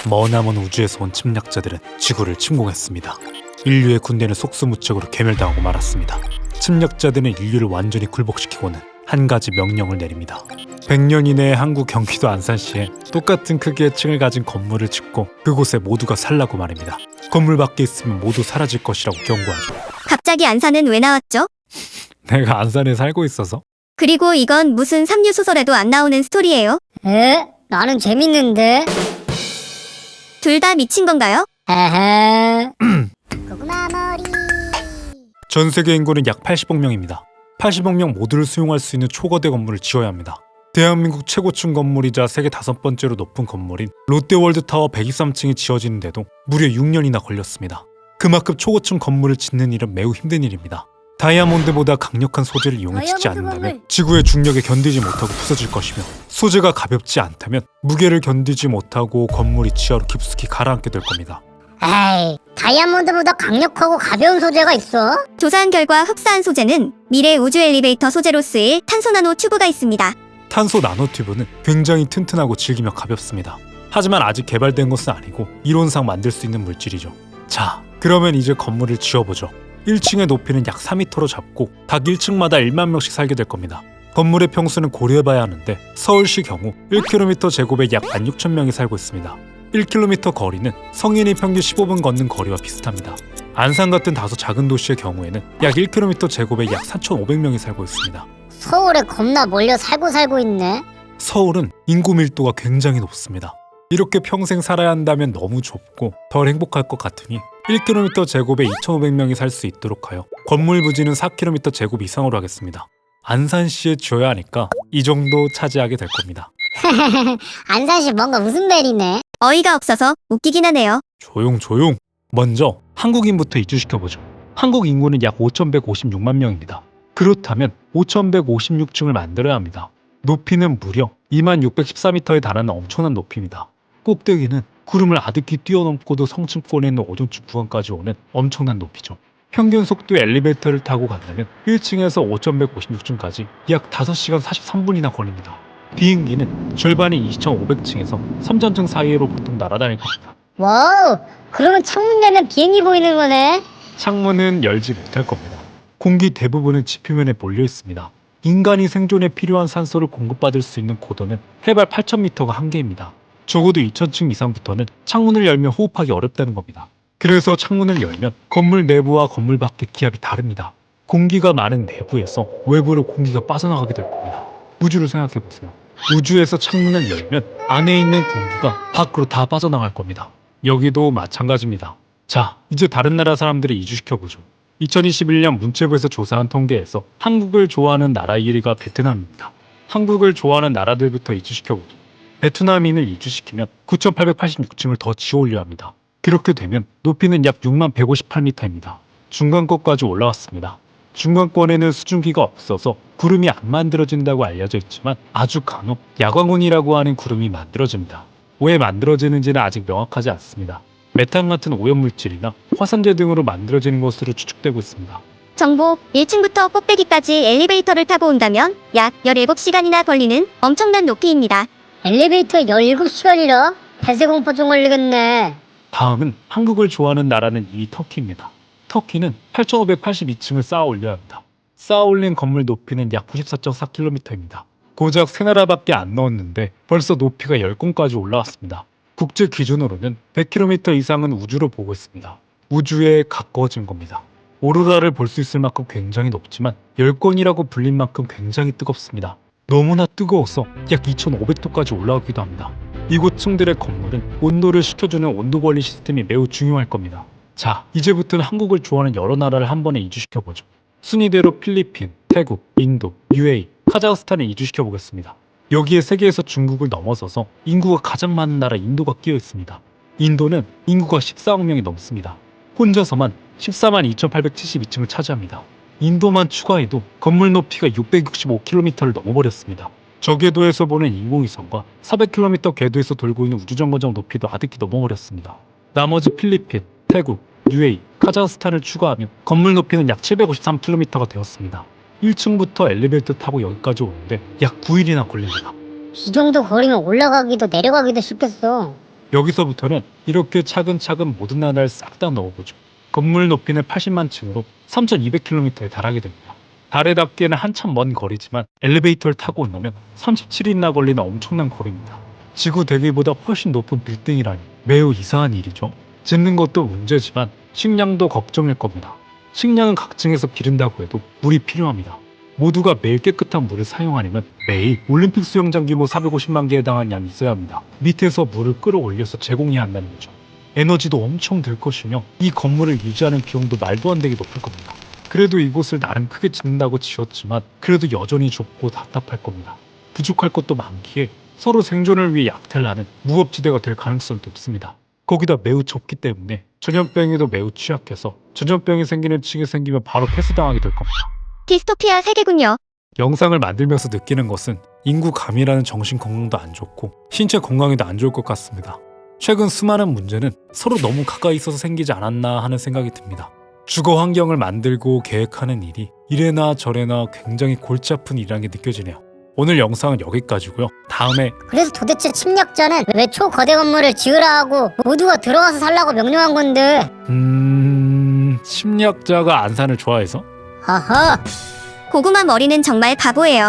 머나먼 우주에서 온 침략자들은 지구를 침공했습니다. 인류의 군대는 속수무책으로 괴멸당하고 말았습니다. 침략자들은 인류를 완전히 굴복시키고는 한 가지 명령을 내립니다. 100년 이내에 한국 경기도 안산시에 똑같은 크기의 층을 가진 건물을 짓고 그곳에 모두가 살라고 말입니다. 건물 밖에 있으면 모두 사라질 것이라고 경고하죠. 갑자기 안산은 왜 나왔죠? 내가 안산에 살고 있어서? 그리고 이건 무슨 삼류 소설에도 안 나오는 스토리예요? 에? 나는 재밌는데? 둘 다 미친 건가요? 에헤. 고구마머리. 전 세계 인구는 약 80억 명입니다. 80억 명 모두를 수용할 수 있는 초거대 건물을 지어야 합니다. 대한민국 최고층 건물이자 세계 5번째로 높은 건물인 롯데월드타워 123층이 지어지는데도 무려 6년이나 걸렸습니다. 그만큼 초고층 건물을 짓는 일은 매우 힘든 일입니다. 다이아몬드보다 강력한 소재를 이용해 짓지 않는다면 지구의 중력에 견디지 못하고 부서질 것이며, 소재가 가볍지 않다면 무게를 견디지 못하고 건물이 지하로 깊숙이 가라앉게 될 겁니다. 에이, 다이아몬드보다 강력하고 가벼운 소재가 있어? 조사한 결과 흡사한 소재는 미래 우주 엘리베이터 소재로 쓰일 탄소 나노 튜브가 있습니다. 탄소 나노튜브는 굉장히 튼튼하고 질기며 가볍습니다. 하지만 아직 개발된 것은 아니고 이론상 만들 수 있는 물질이죠. 자, 그러면 이제 건물을 지어보죠. 1층의 높이는 약 4m로 잡고 각 1층마다 1만 명씩 살게 될 겁니다. 건물의 평수는 고려해봐야 하는데 서울시 경우 1km 제곱에 약 16,000명이 살고 있습니다. 1km 거리는 성인이 평균 15분 걷는 거리와 비슷합니다. 안산 같은 다소 작은 도시의 경우에는 약 1km 제곱에 약 4,500명이 살고 있습니다. 서울에 겁나 몰려 살고 있네. 서울은 인구 밀도가 굉장히 높습니다. 이렇게 평생 살아야 한다면 너무 좁고 덜 행복할 것 같으니 1km 제곱에 2,500명이 살 수 있도록 하여 건물 부지는 4km 제곱 이상으로 하겠습니다. 안산시에 지어야 하니까 이 정도 차지하게 될 겁니다. 안산시 뭔가 웃음벨이네. 어이가 없어서 웃기긴 하네요. 조용. 먼저 한국인부터 이주시켜보죠. 한국 인구는 약 5,156만 명입니다. 그렇다면 5,156층을 만들어야 합니다. 높이는 무려 2614m에 달하는 엄청난 높이입니다. 꼭대기는 구름을 아득히 뛰어넘고도 성층권에 있는 오존층 구간까지 오는 엄청난 높이죠. 평균 속도의 엘리베이터를 타고 간다면 1층에서 5,156층까지 약 5시간 43분이나 걸립니다. 비행기는 절반인 2,500층에서 3,000층 사이로 보통 날아다닐 겁니다. 와우, 그러면 창문 열면 비행기 보이는 거네. 창문은 열지 못할 겁니다. 공기 대부분은 지표면에 몰려 있습니다. 인간이 생존에 필요한 산소를 공급받을 수 있는 고도는 해발 8,000m가 한계입니다. 적어도 2,000층 이상부터는 창문을 열면 호흡하기 어렵다는 겁니다. 그래서 창문을 열면 건물 내부와 건물 밖의 기압이 다릅니다. 공기가 많은 내부에서 외부로 공기가 빠져나가게 될 겁니다. 우주를 생각해보세요. 우주에서 창문을 열면 안에 있는 공기가 밖으로 다 빠져나갈 겁니다. 여기도 마찬가지입니다. 자, 이제 다른 나라 사람들을 이주시켜보죠. 2021년 문체부에서 조사한 통계에서 한국을 좋아하는 나라 1위가 베트남입니다. 한국을 좋아하는 나라들부터 이주시켜보죠. 베트남인을 이주시키면 9,886층을 더 지어올려야 합니다. 그렇게 되면 높이는 약 6158m입니다. 중간권까지 올라왔습니다. 중간권에는 수증기가 없어서 구름이 안 만들어진다고 알려져 있지만 아주 간혹 야광운이라고 하는 구름이 만들어집니다. 왜 만들어지는지는 아직 명확하지 않습니다. 메탄 같은 오염물질이나 화산재 등으로 만들어지는 것으로 추측되고 있습니다. 정보 1층부터 꼭대기까지 엘리베이터를 타고 온다면 약 17시간이나 걸리는 엄청난 높이입니다. 엘리베이터에 17시간이라 폐쇄공포 좀 걸리겠네. 다음은 한국을 좋아하는 나라는 2위 터키입니다. 터키는 8,582층을 쌓아 올려야 합니다. 쌓아 올린 건물 높이는 약 94.4km입니다. 고작 세 나라밖에 안 넣었는데 벌써 높이가 10건까지 올라왔습니다. 국제 기준으로는 100km 이상은 우주로 보고 있습니다. 우주에 가까워진 겁니다. 오로라를 볼 수 있을 만큼 굉장히 높지만 10건이라고 불린 만큼 굉장히 뜨겁습니다. 너무나 뜨거워서 약 2,500도까지 올라오기도 합니다. 이곳 층들의 건물은 온도를 식혀주는 온도 관리 시스템이 매우 중요할 겁니다. 자, 이제부터는 한국을 좋아하는 여러 나라를 한 번에 이주시켜보죠. 순위대로 필리핀, 태국, 인도, UAE, 카자흐스탄을 이주시켜보겠습니다. 여기에 세계에서 중국을 넘어서서 인구가 가장 많은 나라 인도가 끼어 있습니다. 인도는 인구가 14억 명이 넘습니다. 혼자서만 14만 2,872층을 차지합니다. 인도만 추가해도 건물 높이가 665km를 넘어버렸습니다. 저 궤도에서 보는 인공위성과 400km 궤도에서 돌고 있는 우주정거장 높이도 아득히 넘어버렸습니다. 나머지 필리핀, 태국, UAE, 카자흐스탄을 추가하면 건물 높이는 약 753km가 되었습니다. 1층부터 엘리베이터 타고 여기까지 오는데 약 9일이나 걸립니다. 이 정도 거리면 올라가기도 내려가기도 쉽겠어. 여기서부터는 이렇게 차근차근 모든 나라를 싹 다 넣어보죠. 건물 높이는 80만 층으로 3200km에 달하게 됩니다. 달에 닿기에는 한참 먼 거리지만 엘리베이터를 타고 나면 37일이나 걸리는 엄청난 거리입니다. 지구 대기보다 훨씬 높은 빌딩이라니 매우 이상한 일이죠. 짓는 것도 문제지만 식량도 걱정일 겁니다. 식량은 각층에서 기른다고 해도 물이 필요합니다. 모두가 매일 깨끗한 물을 사용하려면 매일 올림픽 수영장 규모 450만 개에 해당하는 양이 있어야 합니다. 밑에서 물을 끌어올려서 제공해야 한다는 거죠. 에너지도 엄청 들 것이며 이 건물을 유지하는 비용도 말도 안 되게 높을 겁니다. 그래도 이곳을 나름 크게 짓는다고 지었지만 그래도 여전히 좁고 답답할 겁니다. 부족할 것도 많기에 서로 생존을 위해 약탈을 하는 무법지대가 될 가능성이 높습니다. 거기다 매우 좁기 때문에 전염병에도 매우 취약해서 전염병이 생기는 층이 생기면 바로 폐쇄당하게 될 겁니다. 디스토피아 세계군요. 영상을 만들면서 느끼는 것은 인구 감염이라는 정신 건강도 안 좋고 신체 건강에도 안 좋을 것 같습니다. 최근 수많은 문제는 서로 너무 가까이 있어서 생기지 않았나 하는 생각이 듭니다. 주거 환경을 만들고 계획하는 일이 이래나 저래나 굉장히 골치 아픈 일이라는 게 느껴지네요. 오늘 영상은 여기까지고요. 다음에 그래서 도대체 침략자는 왜 초거대 건물을 지으라 하고 모두가 들어가서 살라고 명령한 건데? 침략자가 안산을 좋아해서? 허허. 고구마 머리는 정말 바보예요.